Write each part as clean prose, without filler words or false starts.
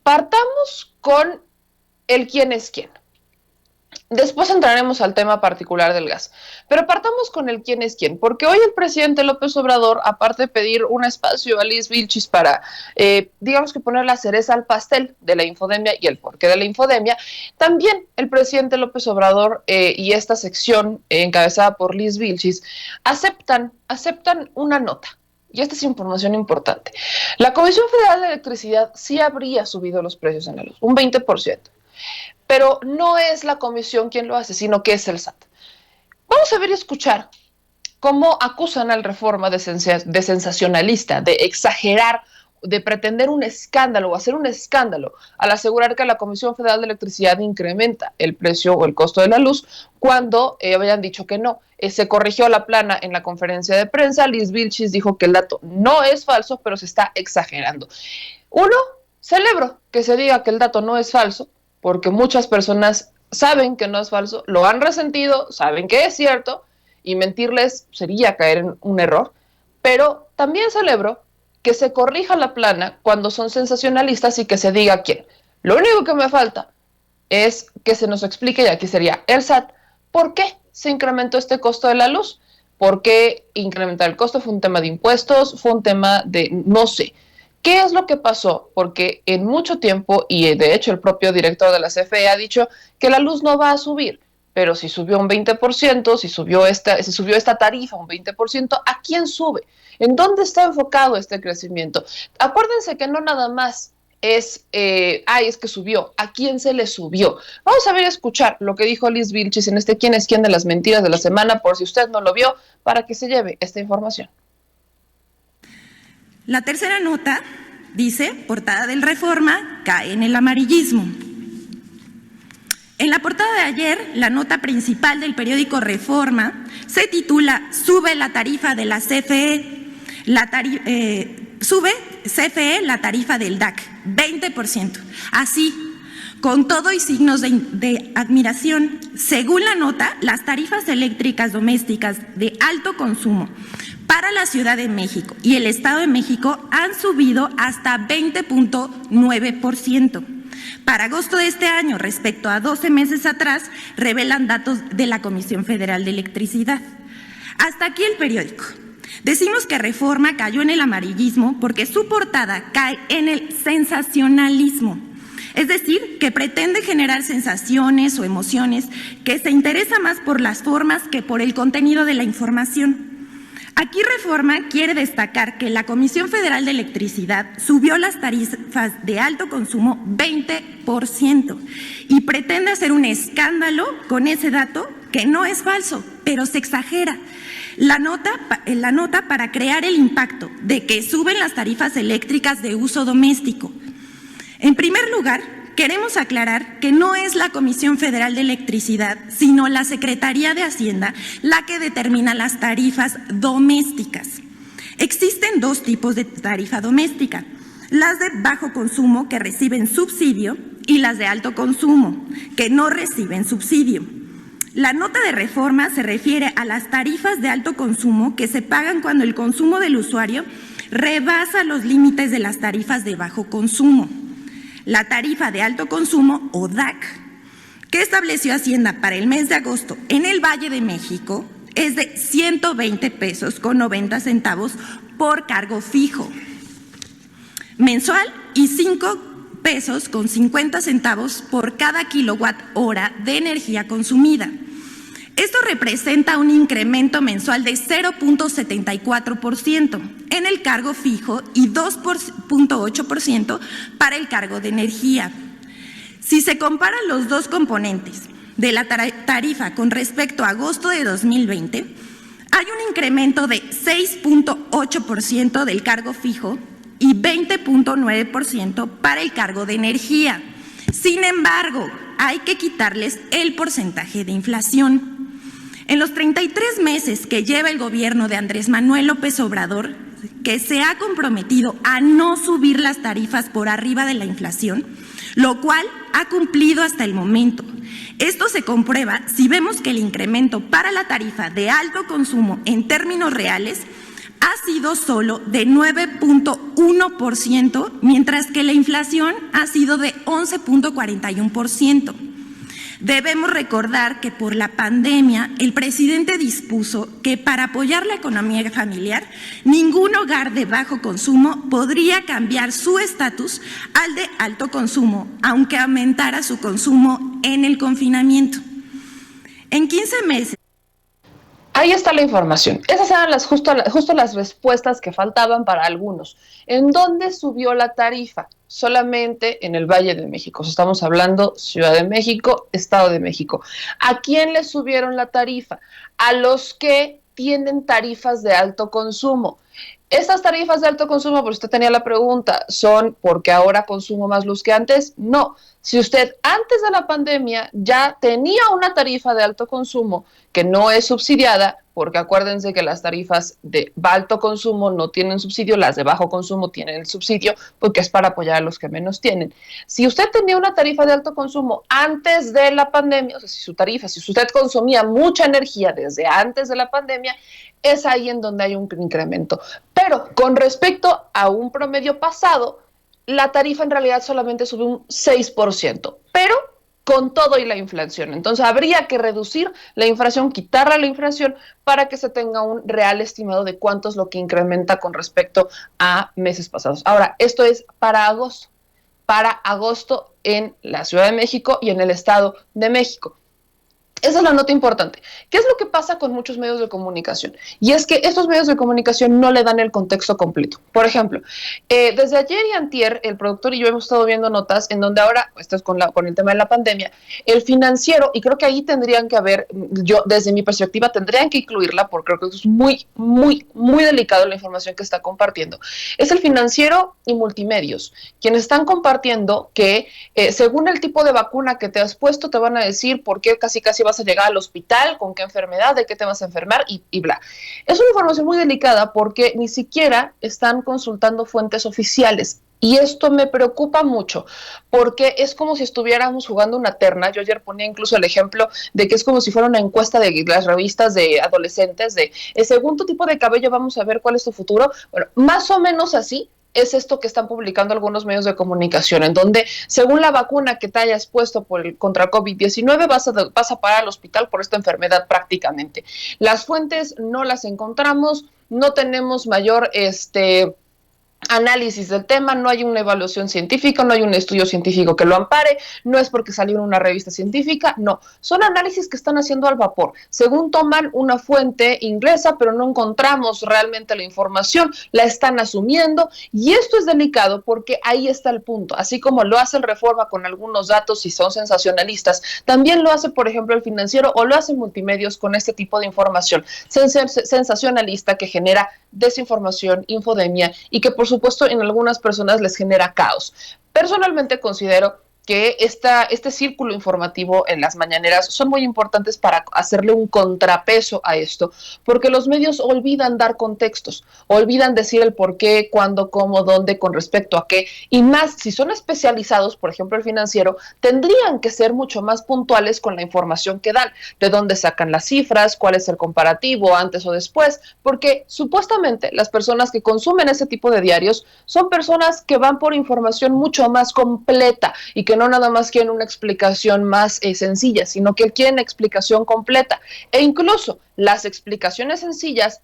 Partamos con el quién es quién. Después entraremos al tema particular del gas, pero partamos con el quién es quién, porque hoy el presidente López Obrador, aparte de pedir un espacio a Liz Vilchis para, digamos que poner la cereza al pastel de la infodemia y el porqué de la infodemia, también el presidente López Obrador y esta sección encabezada por Liz Vilchis aceptan una nota. Y esta es información importante. La Comisión Federal de Electricidad sí habría subido los precios en la luz, un 20%. Pero no es la comisión quien lo hace, sino que es el SAT. Vamos a ver y escuchar cómo acusan al Reforma de sensacionalista, de exagerar, de pretender un escándalo o hacer un escándalo al asegurar que la Comisión Federal de Electricidad incrementa el precio o el costo de la luz cuando habían dicho que no. Se corrigió la plana en la conferencia de prensa. Liz Vilchis dijo que el dato no es falso, pero se está exagerando. Uno, celebro que se diga que el dato no es falso, porque muchas personas saben que no es falso, lo han resentido, saben que es cierto, y mentirles sería caer en un error, pero también celebro que se corrija la plana cuando son sensacionalistas y que se diga quién. Lo único que me falta es que se nos explique, y aquí sería el SAT, por qué se incrementó este costo de la luz, por qué incrementar el costo, fue un tema de impuestos, fue un tema de no sé. ¿Qué es lo que pasó? Porque en mucho tiempo, y de hecho el propio director de la CFE ha dicho que la luz no va a subir, pero si subió un 20%, si subió esta tarifa un 20%, ¿a quién sube? ¿En dónde está enfocado este crecimiento? Acuérdense que no nada más es que subió, ¿a quién se le subió? Vamos a ver y escuchar lo que dijo Liz Vilchis en este quién es quién de las mentiras de la semana, por si usted no lo vio, para que se lleve esta información. La tercera nota dice, portada del Reforma, cae en el amarillismo. En la portada de ayer, la nota principal del periódico Reforma se titula Sube la tarifa de la CFE, sube CFE la tarifa del DAC, 20%. Así, con todo y signos de admiración, según la nota, las tarifas eléctricas domésticas de alto consumo para la Ciudad de México y el Estado de México han subido hasta 20.9%. Para agosto de este año, respecto a 12 meses atrás, revelan datos de la Comisión Federal de Electricidad. Hasta aquí el periódico. Decimos que Reforma cayó en el amarillismo porque su portada cae en el sensacionalismo. Es decir, que pretende generar sensaciones o emociones, que se interesa más por las formas que por el contenido de la información. Aquí Reforma quiere destacar que la Comisión Federal de Electricidad subió las tarifas de alto consumo 20% y pretende hacer un escándalo con ese dato que no es falso, pero se exagera. La nota para crear el impacto de que suben las tarifas eléctricas de uso doméstico. En primer lugar, queremos aclarar que no es la Comisión Federal de Electricidad, sino la Secretaría de Hacienda la que determina las tarifas domésticas. Existen dos tipos de tarifa doméstica, las de bajo consumo que reciben subsidio y las de alto consumo que no reciben subsidio. La nota de Reforma se refiere a las tarifas de alto consumo que se pagan cuando el consumo del usuario rebasa los límites de las tarifas de bajo consumo. La tarifa de alto consumo, o DAC, que estableció Hacienda para el mes de agosto en el Valle de México, es de 120 pesos con 90 centavos por cargo fijo mensual y 5 pesos con 50 centavos por cada kilowatt hora de energía consumida. Esto representa un incremento mensual de 0.74% en el cargo fijo y 2.8% para el cargo de energía. Si se comparan los dos componentes de la tarifa con respecto a agosto de 2020, hay un incremento de 6.8% del cargo fijo y 20.9% para el cargo de energía. Sin embargo, hay que quitarles el porcentaje de inflación. En los 33 meses que lleva el gobierno de Andrés Manuel López Obrador, que se ha comprometido a no subir las tarifas por arriba de la inflación, lo cual ha cumplido hasta el momento. Esto se comprueba si vemos que el incremento para la tarifa de alto consumo en términos reales ha sido solo de 9.1%, mientras que la inflación ha sido de 11.41%. Debemos recordar que por la pandemia el presidente dispuso que para apoyar la economía familiar, ningún hogar de bajo consumo podría cambiar su estatus al de alto consumo, aunque aumentara su consumo en el confinamiento. En 15 meses. Ahí está la información. Esas eran justo las respuestas que faltaban para algunos. ¿En dónde subió la tarifa? Solamente en el Valle de México. Estamos hablando Ciudad de México, Estado de México. ¿A quién le subieron la tarifa? A los que tienen tarifas de alto consumo. Estas tarifas de alto consumo, por usted tenía la pregunta, ¿son porque ahora consumo más luz que antes? No. Si usted antes de la pandemia ya tenía una tarifa de alto consumo que no es subsidiada, porque acuérdense que las tarifas de alto consumo no tienen subsidio, las de bajo consumo tienen el subsidio, porque es para apoyar a los que menos tienen. Si usted tenía una tarifa de alto consumo antes de la pandemia, o sea, si usted consumía mucha energía desde antes de la pandemia, es ahí en donde hay un incremento. Pero con respecto a un promedio pasado, la tarifa en realidad solamente sube un 6%, pero con todo y la inflación. Entonces habría que reducir la inflación, quitarle la inflación para que se tenga un real estimado de cuánto es lo que incrementa con respecto a meses pasados. Ahora, esto es para agosto en la Ciudad de México y en el Estado de México. Esa es la nota importante. ¿Qué es lo que pasa con muchos medios de comunicación? Y es que estos medios de comunicación no le dan el contexto completo. Por ejemplo, desde ayer y antier, el productor y yo hemos estado viendo notas en donde ahora, esto es con el tema de la pandemia, el Financiero, y creo que ahí tendrían que haber, yo desde mi perspectiva tendrían que incluirla, porque creo que es muy, muy, muy delicado la información que está compartiendo. Es el Financiero y Multimedios, quienes están compartiendo que según el tipo de vacuna que te has puesto, te van a decir por qué casi vas a llegar al hospital, con qué enfermedad, de qué te vas a enfermar y bla. Es una información muy delicada porque ni siquiera están consultando fuentes oficiales. Y esto me preocupa mucho porque es como si estuviéramos jugando una terna. Yo ayer ponía incluso el ejemplo de que es como si fuera una encuesta de las revistas de adolescentes de según tu tipo de cabello vamos a ver cuál es tu futuro. Bueno, más o menos así es esto que están publicando algunos medios de comunicación, en donde según la vacuna que te hayas puesto contra COVID-19 vas a parar al hospital por esta enfermedad prácticamente. Las fuentes no las encontramos, no tenemos mayor análisis del tema, no hay una evaluación científica, no hay un estudio científico que lo ampare, no es porque salió en una revista científica, no, son análisis que están haciendo al vapor, según toman una fuente inglesa, pero no encontramos realmente la información, la están asumiendo, y esto es delicado porque ahí está el punto, así como lo hace el Reforma con algunos datos y son sensacionalistas, también lo hace, por ejemplo, el Financiero o lo hacen Multimedios con este tipo de información sensacionalista que genera desinformación, infodemia y que por supuesto en algunas personas les genera caos. Personalmente considero que este círculo informativo en las mañaneras son muy importantes para hacerle un contrapeso a esto, porque los medios olvidan dar contextos, olvidan decir el por qué, cuándo, cómo, dónde, con respecto a qué, y más si son especializados, por ejemplo el Financiero, tendrían que ser mucho más puntuales con la información que dan, de dónde sacan las cifras, cuál es el comparativo antes o después, porque supuestamente las personas que consumen ese tipo de diarios son personas que van por información mucho más completa y que no nada más quieren una explicación más sencilla, sino que quieren explicación completa. E incluso las explicaciones sencillas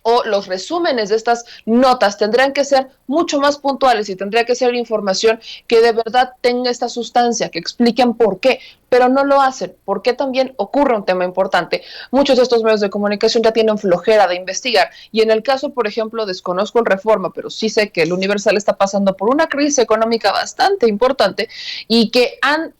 o los resúmenes de estas notas tendrán que ser mucho más puntuales y tendría que ser información que de verdad tenga esta sustancia, que expliquen por qué, pero no lo hacen, porque también ocurre un tema importante. Muchos de estos medios de comunicación ya tienen flojera de investigar y en el caso, por ejemplo, desconozco el Reforma, pero sí sé que el Universal está pasando por una crisis económica bastante importante y que han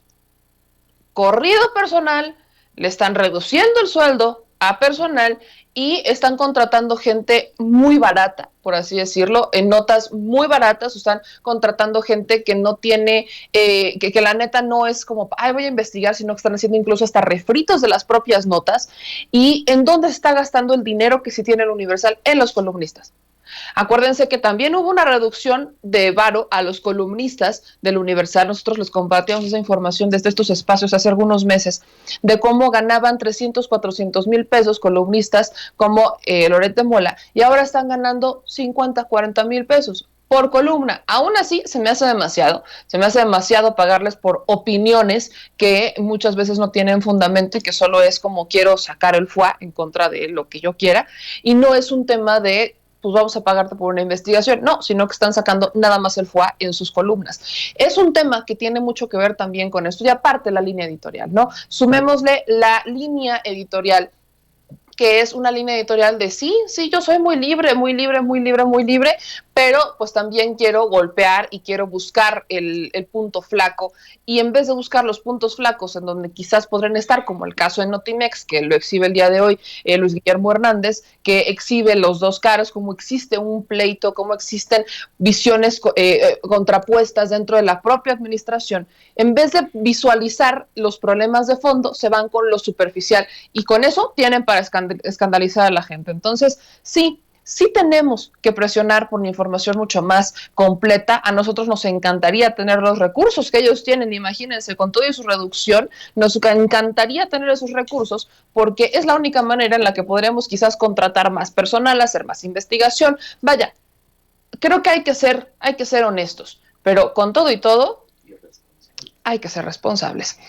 corrido personal, le están reduciendo el sueldo a personal y están contratando gente muy barata, por así decirlo, en notas muy baratas, están contratando gente que no tiene, que la neta no es como, ay, voy a investigar, sino que están haciendo incluso hasta refritos de las propias notas. ¿Y en dónde está gastando el dinero que sí tiene el Universal? En los columnistas. Acuérdense que también hubo una reducción de varo a los columnistas del Universal. Nosotros les compartimos esa información desde estos espacios hace algunos meses, de cómo ganaban 300, 400 mil pesos columnistas como Loret de Mola, y ahora están ganando 50, 40 mil pesos por columna. Aún así, se me hace demasiado pagarles por opiniones que muchas veces no tienen fundamento y que solo es como quiero sacar el foie en contra de lo que yo quiera, y no es un tema de pues vamos a pagarte por una investigación, no, sino que están sacando nada más el foie en sus columnas. Es un tema que tiene mucho que ver también con esto, y aparte la línea editorial, ¿no? Sumémosle la línea editorial, que es una línea editorial de sí, yo soy muy libre, muy libre, muy libre, muy libre, pero pues también quiero golpear y quiero buscar el punto flaco, y en vez de buscar los puntos flacos en donde quizás podrían estar, como el caso de Notimex, que lo exhibe el día de hoy Luis Guillermo Hernández, que exhibe los dos caras, como existe un pleito, como existen visiones contrapuestas dentro de la propia administración, en vez de visualizar los problemas de fondo, se van con lo superficial, y con eso tienen para escandalizar a la gente. Entonces, sí tenemos que presionar por una información mucho más completa. A nosotros nos encantaría tener los recursos que ellos tienen, imagínense, con toda su reducción, nos encantaría tener esos recursos, porque es la única manera en la que podremos quizás contratar más personal, hacer más investigación. Vaya, creo que hay que ser honestos, pero con todo y todo, hay que ser responsables.